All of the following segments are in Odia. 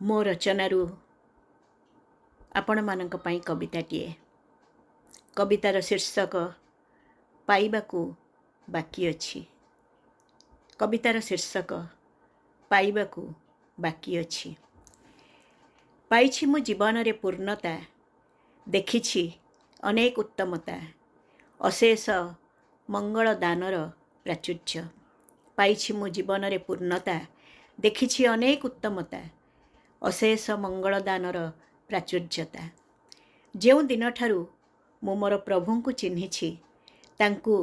ମୋ ରଚନାରୁ ଆପଣମାନଙ୍କ ପାଇଁ କବିତାଟିଏ। କବିତାର ଶୀର୍ଷକ ପାଇବାକୁ ବାକି ଅଛି। କବିତାର ଶୀର୍ଷକ ପାଇବାକୁ ବାକି ଅଛି। ପାଇଛି ମୁଁ ଜୀବନରେ ପୂର୍ଣ୍ଣତା, ଦେଖିଛି ଅନେକ ଉତ୍ତମତା, ଅଶେଷ ମଙ୍ଗଳ ଦାନର ପ୍ରାଚୁର୍ଯ୍ୟ। ପାଇଛି ମୁଁ ଜୀବନରେ ପୂର୍ଣ୍ଣତା, ଦେଖିଛି ଅନେକ ଉତ୍ତମତା, ଅଶେଷ ମଙ୍ଗଳଦାନର ପ୍ରାଚୁର୍ଯ୍ୟତା। ଯେଉଁ ଦିନଠାରୁ ମୁଁ ମୋର ପ୍ରଭୁଙ୍କୁ ଚିହ୍ନିଛି, ତାଙ୍କୁ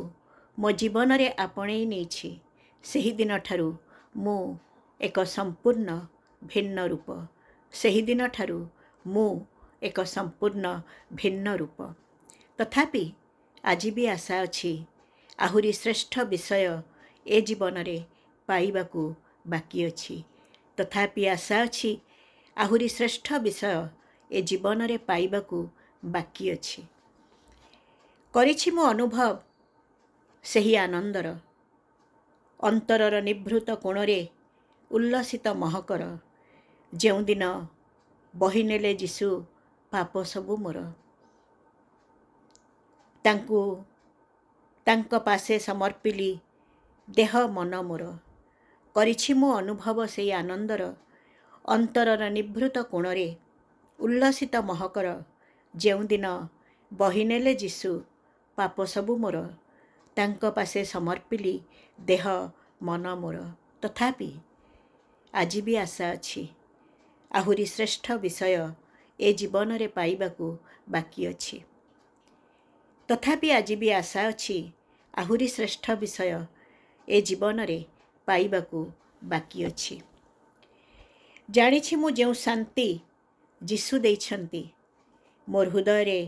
ମୋ ଜୀବନରେ ଆପଣେଇ ନେଇଛି, ସେହି ଦିନଠାରୁ ମୁଁ ଏକ ସମ୍ପୂର୍ଣ୍ଣ ଭିନ୍ନ ରୂପ। ସେହି ଦିନଠାରୁ ମୁଁ ଏକ ସମ୍ପୂର୍ଣ୍ଣ ଭିନ୍ନ ରୂପ। ତଥାପି ଆଜି ବି ଆଶା ଅଛି, ଆହୁରି ଶ୍ରେଷ୍ଠ ବିଷୟ ଏ ଜୀବନରେ ପାଇବାକୁ ବାକି ଅଛି। ତଥାପି ଆଶା ଅଛି, ଆହୁରି ଶ୍ରେଷ୍ଠ ବିଷୟ ଏ ଜୀବନରେ ପାଇବାକୁ ବାକି ଅଛି। କରିଛି ମୁଁ ଅନୁଭବ ସେହି ଆନନ୍ଦର, ଅନ୍ତରର ନିଭୃତ କୋଣରେ ଉଲ୍ଲସିତ ମହକର। ଯେଉଁଦିନ ବହିନେଲେ ଯୀଶୁ ପାପ ସବୁ ମୋର, ତାଙ୍କୁ ତାଙ୍କ ପାଶେ ସମର୍ପିଲି ଦେହ ମନ ମୋର। କରିଛି ମୁଁ ଅନୁଭବ ସେହି ଆନନ୍ଦର, ଅନ୍ତରର ନିଭୃତ କୋଣରେ ଉଲ୍ଲସିତ ମହକର। ଯେଉଁଦିନ ବହିନେଲେ ଯୀଶୁ ପାପ ସବୁ ମୋର, ତାଙ୍କ ପାଶେ ସମର୍ପିଲି ଦେହ ମନ ମୋର। ତଥାପି ଆଜି ବି ଆଶା ଅଛି, ଆହୁରି ଶ୍ରେଷ୍ଠ ବିଷୟ ଏ ଜୀବନରେ ପାଇବାକୁ ବାକି ଅଛି। ତଥାପି ଆଜି ବି ଆଶା ଅଛି, ଆହୁରି ଶ୍ରେଷ୍ଠ ବିଷୟ ଏ ଜୀବନରେ ପାଇବାକୁ ବାକି ଅଛି। ଜାଣିଛି ମୁଁ ଯେଉଁ ଶାନ୍ତି ଯୀଶୁ ଦେଇଛନ୍ତି, ମୋ ହୃଦୟରେ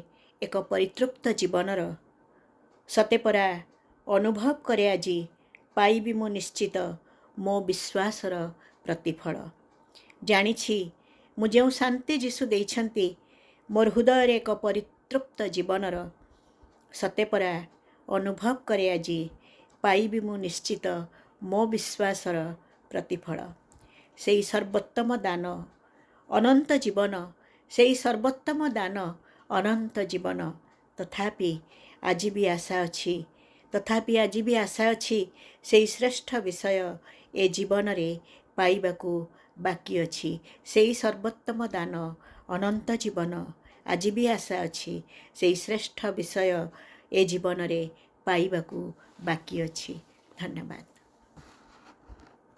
ଏକ ପରିତୃପ୍ତ ଜୀବନର, ସତେ ପରା ଅନୁଭବ କରେ ଆଜି ପାଇବି ମୁଁ ନିଶ୍ଚିତ ମୋ ବିଶ୍ୱାସର ପ୍ରତିଫଳ। ଜାଣିଛି ମୁଁ ଯେଉଁ ଶାନ୍ତି ଯୀଶୁ ଦେଇଛନ୍ତି, ମୋ ହୃଦୟରେ ଏକ ପରିତୃପ୍ତ ଜୀବନର, ସତେ ପରା ଅନୁଭବ କରେ ଆଜି ପାଇବି ମୁଁ ନିଶ୍ଚିତ ମୋ ବିଶ୍ୱାସର ପ୍ରତିଫଳ। ସେହି ସର୍ବୋତ୍ତମ ଦାନ ଅନନ୍ତ ଜୀବନ, ସେହି ସର୍ବୋତ୍ତମ ଦାନ ଅନନ୍ତ ଜୀବନ। ତଥାପି ଆଜି ବି ଆଶା ଅଛି, ତଥାପି ଆଜି ବି ଆଶା ଅଛି, ସେହି ଶ୍ରେଷ୍ଠ ବିଷୟ ଏ ଜୀବନରେ ପାଇବାକୁ ବାକି ଅଛି। ସେହି ସର୍ବୋତ୍ତମ ଦାନ ଅନନ୍ତ ଜୀବନ, ଆଜି ବି ଆଶା ଅଛି, ସେହି ଶ୍ରେଷ୍ଠ ବିଷୟ ଏ ଜୀବନରେ ପାଇବାକୁ ବାକି ଅଛି। ଧନ୍ୟବାଦ।